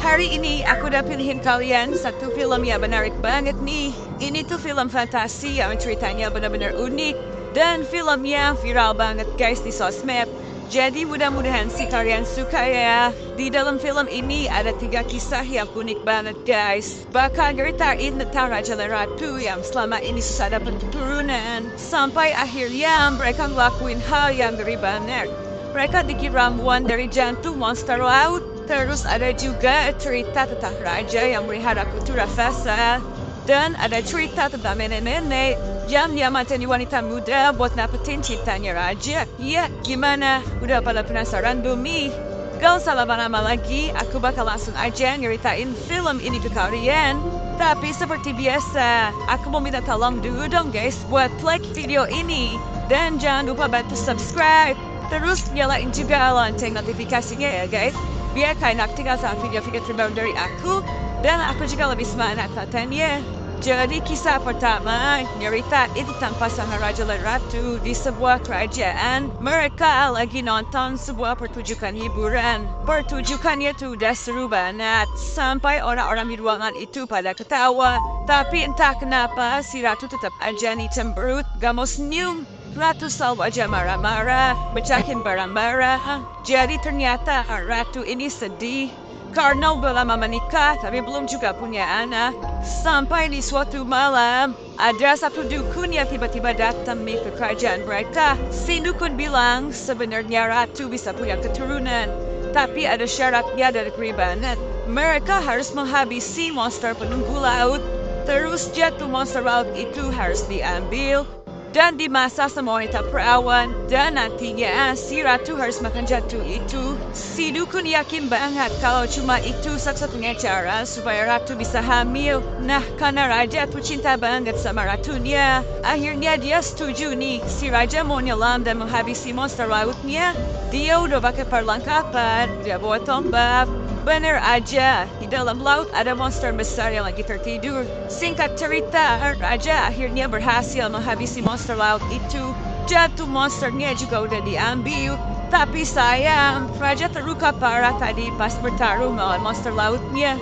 Hari ini aku udah pilihin kalian satu film yang menarik banget nih. Ini tuh film fantasi yang ceritanya benar-benar unik. Dan filmnya viral banget guys di sosmed. Jadi mudah-mudahan sih kalian suka ya. Di dalam film ini ada 3 kisah yang unik banget guys. Bakal ceritain tentang Raja dan Ratu yang selama ini susah dapat keturunan. Sampai akhirnya mereka ngelakuin hal yang ngeri banget. Mereka dikira ramuan dari jantung monster laut. Terus ada juga cerita tentang raja yang melihara kutu raksasa. Dan ada cerita tentang nenek-nenek yang nyamatin wanita muda buat dapetin cintanya raja. Ya, gimana? Udah pada penasaran Bumi? Gak usah lama-lama lagi, aku bakal langsung aja nyeritain film ini ke kalian. Tapi seperti biasa, aku mau minta tolong dulu dong guys buat like video ini. Dan jangan lupa bantu subscribe. Terus nyalain juga lonceng notifikasinya ya guys. Biar kalian aktifkan sama video-video terbaru dari aku. Dan aku juga lebih semangat nontonnya. Jadi kisah pertama nyeritain tentang pasangan Raja dan Ratu di sebuah kerajaan. Mereka lagi nonton sebuah pertunjukan hiburan. Pertunjukannya tuh udah seru banget. Sampai orang-orang di ruangan itu pada ketawa. Tapi entah kenapa si Ratu tetap aja nih cemberut. Gak mau senyum. Ratu selalu aja marah-marah, pecahin barang-barang. Jadi ternyata Ratu ini sedih karena udah lama menikah tapi belum juga punya anak. Sampai di suatu malam, ada satu dukun yang tiba-tiba datang ke kerajaan mereka. Si dukun bilang sebenarnya Ratu bisa punya keturunan, tapi ada syaratnya dari banget. Mereka harus menghabisi monster penunggu laut. Terus jatuh monster laut itu harus diambil dan dimasak sama wanita perawan. Dan nantinya si Ratu harus makan jatuh itu. Si dukun yakin banget kalau cuma itu satu-satunya cara supaya Ratu bisa hamil. Nah, karena Raja tuh cinta banget sama Ratunya, akhirnya dia setuju nih. Si Raja mau nyelam dan menghabisi monster lautnya. Dia udah pakai perlengkapan, dia bawa tombak. Bener aja, di dalam laut ada monster besar yang lagi tertidur. Singkat cerita, Raja akhirnya berhasil menghabisi monster laut itu. Jatuh monsternya juga udah diambil. Tapi sayang, Raja terluka parah tadi pas bertarung melawan monster lautnya.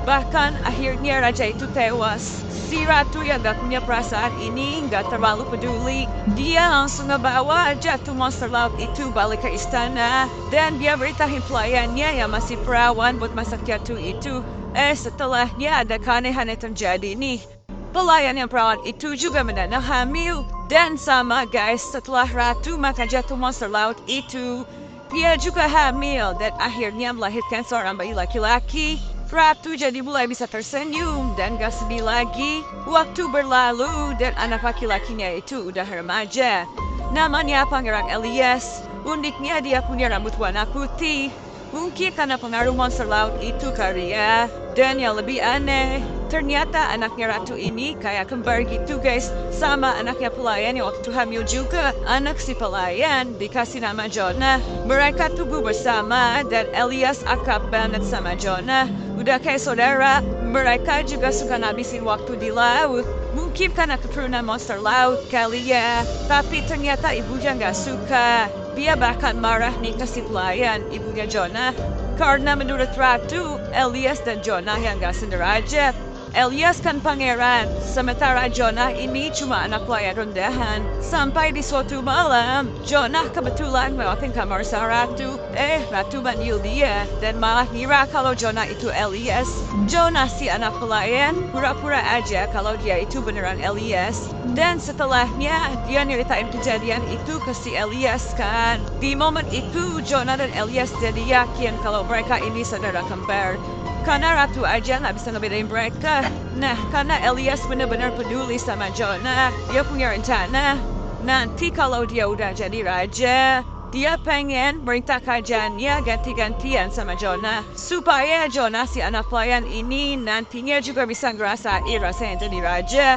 Bahkan akhirnya Raja itu tewas. Si Ratu yang gak punya perasaan ini gak terlalu peduli. Dia langsung ngebawa jatuh monster laut itu balik ke istana. Dan dia beritahin pelayannya yang masih perawan buat masak jatuh itu. Setelahnya ada keanehan yang terjadi nih. Pelayan yang perawan itu juga mendadak hamil. Dan sama guys, setelah Ratu makan jatuh monster laut itu, dia juga hamil dan akhirnya melahirkan seorang bayi laki-laki. Ratu jadi mulai bisa tersenyum dan gak sedih lagi. Waktu berlalu dan anak laki-lakinya itu udah remaja. Namanya Pangeran Elias. Uniknya dia punya rambut warna putih. Mungkin karena pengaruh monster laut itu kali ya. Dan yang lebih aneh, ternyata anaknya Ratu ini kayak kembar gitu guys. Sama anaknya pelayan yang waktu hamil juga. Anak si pelayan dikasih nama Jonah. Mereka tumbuh bersama dan Elias akrab banget sama Jonah. Udah kayak saudara, mereka juga suka ngabisin waktu di laut. Mungkin karena keturunan monster laut kali ya. Tapi ternyata ibunya gak suka. Dia bahkan marah nih ke si pelayan, ibunya Jonah. Karena menurut Ratu, Elias dan Jonah yang gak sederajat. Elias kan pangeran, sementara Jonah ini cuma anak pelayan rendahan. Sampai di suatu malam, Jonah kebetulan lewatin kamar sang Ratu. Ratu manggil dia dan malah ngira kalau Jonah itu Elias. Jonah si anak pelayan pura-pura aja kalau dia itu beneran Elias. Dan setelahnya dia nyeritain kejadian itu ke si Elias kan. Di momen itu Jonah dan Elias jadi yakin kalau mereka ini saudara kembar. Karena Ratu aja nggak bisa ngebedain mereka. Nah, karena Elias benar-benar peduli sama Jonah, dia punya rencana. Nanti kalau dia udah jadi raja, dia pengen merintah kerajaannya ganti-gantian sama Jonah. Supaya Jonah si anak pelayan ini nantinya juga bisa ngerasain rasanya jadi raja.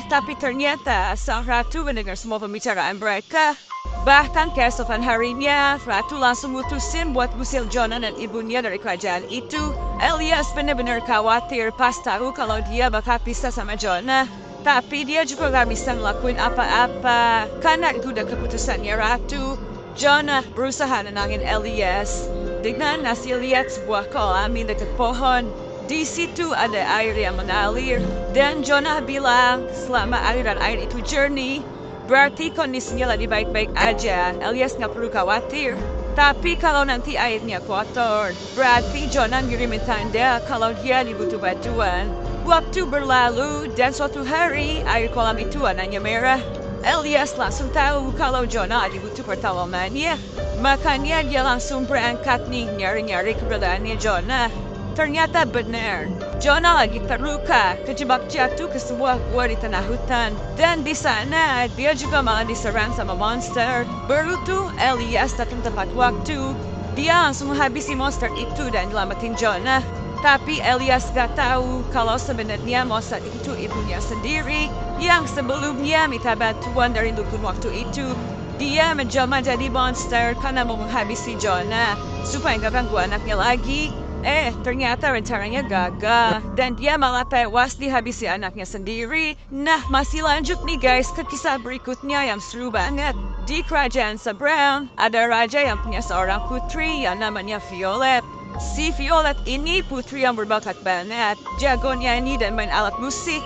Tapi ternyata sang Ratu mendengar semua pembicaraan mereka. Bahkan keesokan harinya, Ratu langsung mutusin buat ngusir Jonah dan ibunya dari kerajaan itu. Elias benar-benar khawatir pas tahu kalau dia bakal pisah sama Jonah. Tapi dia juga gak bisa ngelakuin apa-apa. Karena itu udah keputusannya Ratu. Jonah berusaha nenangin Elias. Dengan nasi lihat sebuah kolam di dekat pohon. Di situ ada air yang mengalir. Dan Jonah bilang, selama aliran air itu jernih, berarti kondisinya lagi baik-baik aja, alias nggak perlu khawatir. Tapi kalau nanti airnya kotor, berarti Jonah ngirimin tanda kalau dia dibutuh bantuan. Waktu berlalu dan suatu hari air kolam itu warnanya merah. Elias langsung tahu kalau Jonah dibutuh pertolongannya. Makanya dia langsung berangkat nih nyari-nyari keberadaannya Jonah. Ternyata benar, Jonah lagi terluka, kejebak jatuh ke sebuah gua di tengah hutan. Dan di sana, dia juga malah diserang sama monster. Baru tuh Elias datang tepat waktu. Dia langsung menghabisi monster itu dan nyelamatin Jonah. Tapi Elias gak tahu kalau sebenarnya monster itu ibunya sendiri yang sebelumnya minta bantuan dari dukun waktu itu. Dia menjelma jadi monster karena mau menghabisi Jonah supaya gak ganggu anaknya lagi. Ternyata rencananya gagal dan dia malah tewas dihabisi anaknya sendiri. Nah, masih lanjut nih guys ke kisah berikutnya yang seru banget. Di kerajaan seberang, ada raja yang punya seorang putri yang namanya Violet. Si Violet ini putri yang berbakat banget, jago nyanyi dan main alat musik.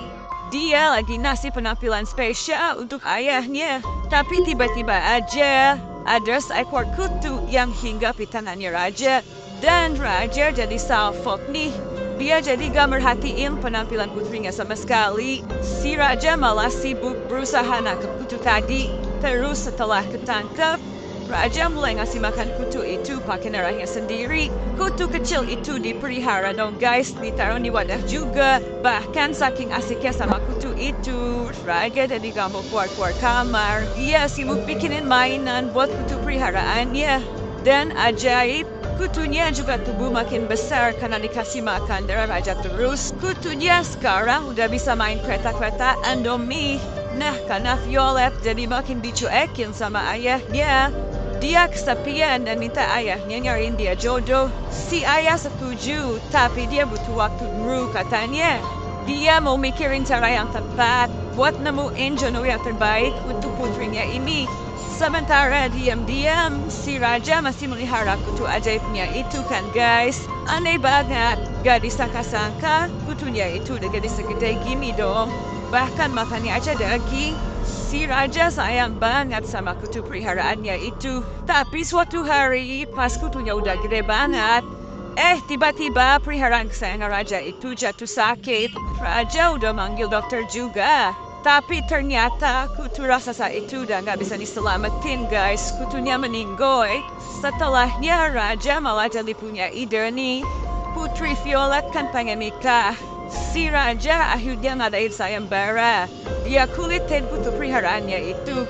Dia lagi ngasih penampilan spesial untuk ayahnya. Tapi tiba-tiba aja ada seekor kutu yang hinggap di tangannya raja. Dan raja jadi salfok nih. Dia jadi gak merhatiin penampilan putrinya sama sekali. Si raja malah sibuk berusaha nangkep kutu tadi. Terus setelah ketangkep, raja mulai ngasih makan kutu itu pakai darahnya sendiri. Kutu kecil itu dipelihara dong guys, ditaruh di wadah juga. Bahkan saking asiknya sama kutu itu, raja jadi gak mau keluar-keluar kamar. Dia sibuk bikinin mainan buat kutu peliharaannya. Dan ajaib, kutunya juga tumbuh makin besar karena dikasih makan darah raja terus. Kutunya sekarang udah bisa main kereta-keretaan demi. Nah, karena Violet jadi makin dicuekin sama ayahnya. Dia kesepian dan minta ayahnya nyariin dia jodoh. Si ayah setuju, tapi dia butuh waktu dulu katanya. Dia mau mikirin cara yang tepat buat nemuin jodoh yang terbaik untuk putrinya ini. Sementara diam-diam, si raja masih melihara kutu ajaibnya itu kan guys. Aneh banget, gak disangka-sangka kutunya itu udah gede segede gini dong. Bahkan makannya aja daging. Si raja sayang banget sama kutu peliharaannya itu. Tapi suatu hari pas kutunya udah gede banget, tiba-tiba peliharaan kesayangan raja itu jatuh sakit. Raja udah manggil dokter juga. Tapi ternyata kutu raksasa itu udah gak bisa diselamatin guys. Kutunya meninggoy. Setelahnya raja malah jadi punya ide nih. Putri Violet kan pengen nikah. Si raja akhirnya ngadain sayembara. Dia kulitin kutu peliharaannya itu.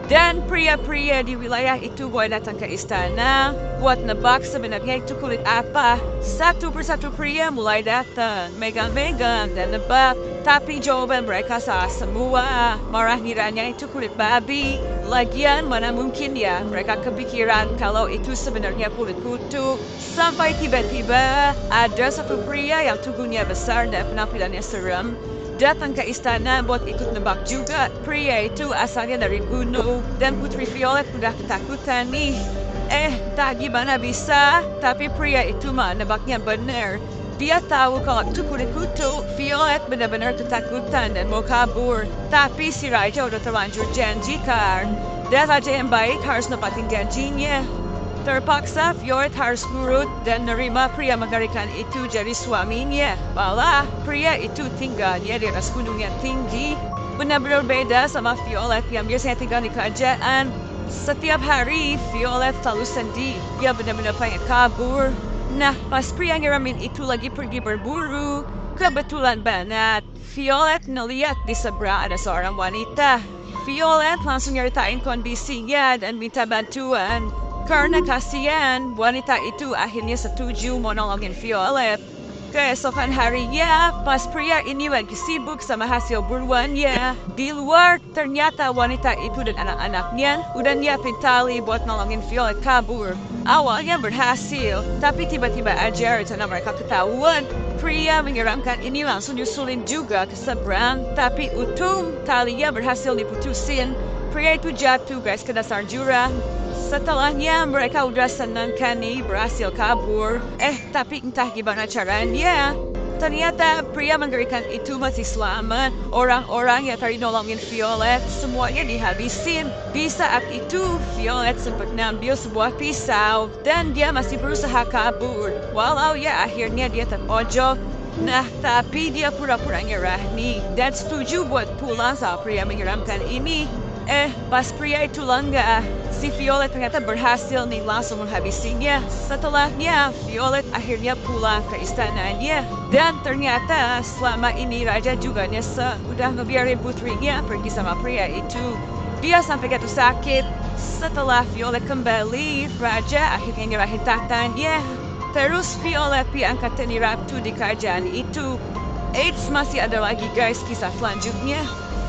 Dan pria-pria di wilayah itu boleh datang ke istana buat nebak sebenarnya itu kulit apa. Satu persatu pria mulai datang, megang-megang dan nebak. Tapi jawaban mereka salah semua. Marah ngiranya itu kulit babi. Lagian mana mungkin ya mereka kepikiran kalau itu sebenarnya kulit kutu. Sampai tiba-tiba ada satu pria yang tubuhnya besar dan penampilannya serem datang ke istana buat ikut nebak juga. Pria itu asalnya dari gunung dan Putri Violet udah ketakutan nih. Tak gimana bisa, tapi pria itu mah nebaknya bener. Dia tahu kalau itu kulit kutu. Violet benar-benar ketakutan dan mau kabur. Tapi si raja udah terlanjur janji kan. Dan raja yang baik harus nepatin janjinya. Terpaksa Violet harus nurut dan nerima pria mengerikan itu jadi suaminya. Malah pria itu tinggalnya di atas gunung yang tinggi. Benar-benar beda sama Violet yang biasanya tinggal di kerajaan. Setiap hari Violet selalu sedih. Dia benar-benar pengen kabur. Nah, pas pria ngiramin itu lagi pergi berburu, kebetulan banget Violet ngeliat di seberang ada seorang wanita. Violet langsung nyeritain kondisinya dan minta bantuan. Karena kasihan, wanita itu akhirnya setuju mau nolongin Violet. Keesokan harinya, pas pria ini lagi sibuk sama hasil buruannya, di luar ternyata wanita itu dan anak-anaknya udah nyiapin tali buat nolongin Violet kabur. Awalnya berhasil, tapi tiba-tiba aja rencana mereka ketahuan. Pria menyeramkan ini langsung nyusulin juga ke seberang, tapi untung talinya berhasil diputusin. Pria itu jatuh guys ke dasar jurang. Setelahnya mereka udah senang kan nih berhasil kabur. Tapi entah gimana caranya. Ternyata pria mengerikan itu masih selamat. Orang-orang yang tadi nolongin Violet semuanya dihabisin. Di saat itu Violet sempat ngambil sebuah pisau dan dia masih berusaha kabur. Walau ya akhirnya dia terpojok. Nah, tapi dia pura-pura nyerah nih dan setuju buat pulang sama pria menyeramkan ini. Pas pria itu lengah, si Violet ternyata berhasil nih langsung menghabisinya. Setelahnya, Violet akhirnya pulang ke istananya. Dan ternyata selama ini Raja juga nyesel udah ngebiarin putrinya pergi sama pria itu. Dia sampai jatuh sakit. Setelah Violet kembali, Raja akhirnya nyerahin tahtanya. Terus Violet diangkat dan diratu di kerajaan itu. Masih ada lagi guys kisah selanjutnya.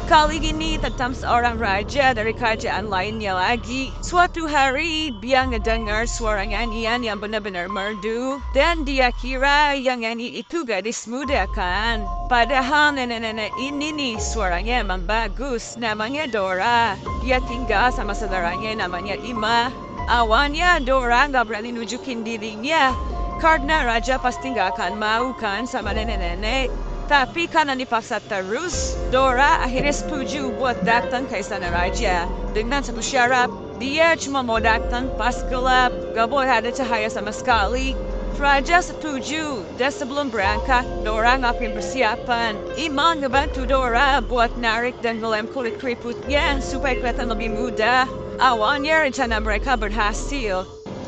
Kali ini tentang seorang raja dari kerajaan lainnya lagi. Suatu hari dia ngedengar suara nyanyian yang benar-benar merdu. Dan dia kira yang nyanyi itu gadis muda kan. Padahal nenek-nenek ini nih suaranya emang bagus. Namanya Dora. Dia tinggal sama saudaranya namanya Ima. Awalnya Dora gak berani nunjukin dirinya. Karena raja pasti gak akan mau kan sama nenek-nenek. Tapi karena dipaksa terus, Dora akhirnya setuju buat datang ke istana raja. Dengan satu syarat, dia cuma mau datang pas gelap, gak boleh ada cahaya sama sekali. Raja setuju, dan sebelum berangkat, Dora ngapain persiapan. Ima ngebantu Dora buat narik dan ngelem kulit keriputnya supaya kelihatan lebih mudah. Awalnya rencana mereka berhasil.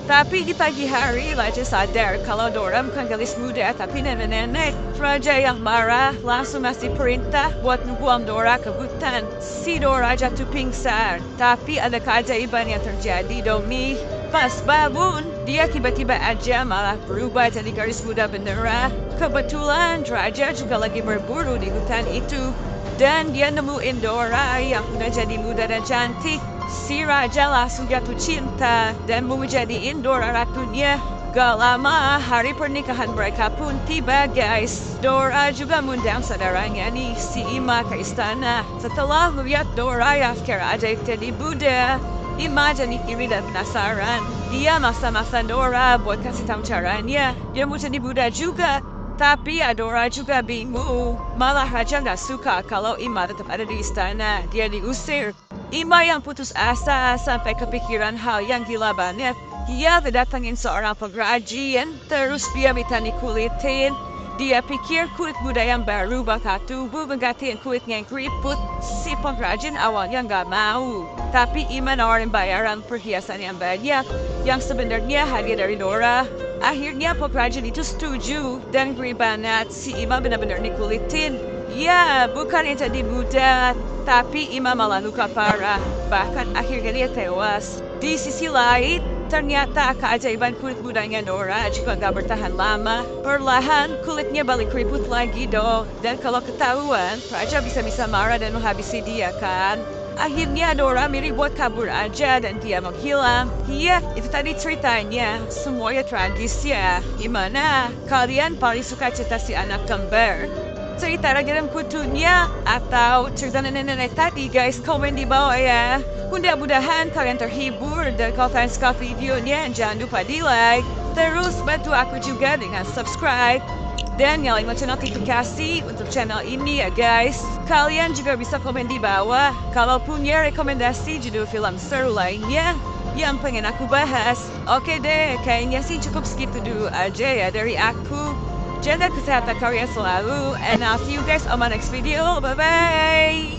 Tapi di pagi hari, Raja sadar kalau Dora bukan gadis muda tapi nenek-nenek. Raja yang marah langsung ngasih perintah buat ngebuang Dora ke hutan. Si Dora jatuh pingsan. Tapi ada keajaiban yang terjadi dong nih. Pas bangun, dia tiba-tiba aja malah berubah jadi gadis muda beneran. Kebetulan Raja juga lagi berburu di hutan itu. Dan dia nemuin Dora yang udah jadi muda dan cantik. Si Raja langsung jatuh cinta dan mau jadiin Dora ratunya. Gak lama, hari pernikahan mereka pun tiba guys. Dora juga mengundang saudaranya nih, si Ima ke istana. Setelah melihat Dora yang secara ajaib jadi Buddha, Ima jadi iri dan penasaran. Dia maksa-maksa Dora buat kasih tahu caranya. Dia mau jadi Buddha juga. Tapi Dora juga bingung. Malah Raja gak suka kalau Ima tetap ada di istana. Dia diusir. Ima yang putus asa sampai kepikiran hal yang gila banget. Dia datangin seorang pengrajin, terus dia minta dikulitin. Dia pikir kulit Buddha yang baru bakal tubuh menggantiin kulitnya yang keriput. Si pengrajin awalnya nggak mau. Tapi Ima nawarin bayaran perhiasan yang banyak, yang sebenarnya hadiah dari Dora. Akhirnya pengrajin itu setuju, dan ngeri banget si Ima benar-benar dikulitin. Ya, bukan yang jadi Buddha, tapi Ima malah luka parah. Bahkan akhirnya dia tewas. Di sisi lain, ternyata keajaiban kulit Buddhanya Dora juga gak bertahan lama. Perlahan kulitnya balik keriput lagi dong. Dan kalau ketahuan, Raja bisa-bisa marah dan menghabisi dia kan. Akhirnya Dora milih buat kabur aja dan dia menghilang. Iya, itu tadi ceritanya. Semuanya tragis ya. Gimana? Kalian paling suka cerita si anak kembar? Cerita Raja dan Kutunya atau cerita nenek-nenek tadi guys, komen di bawah ya. Mudah-mudahan kalian terhibur dan kalau kalian suka videonya jangan lupa di like. Terus bantu aku juga dengan subscribe dan nyalain lonceng notifikasi untuk channel ini ya guys. Kalian juga bisa komen di bawah kalau punya rekomendasi judul film seru lainnya yang pengen aku bahas. Oke deh, kayaknya sih cukup segitu dulu aja ya dari aku. Jaga kesehatan kalian selalu, and I'll see you guys on my next video. Bye-bye!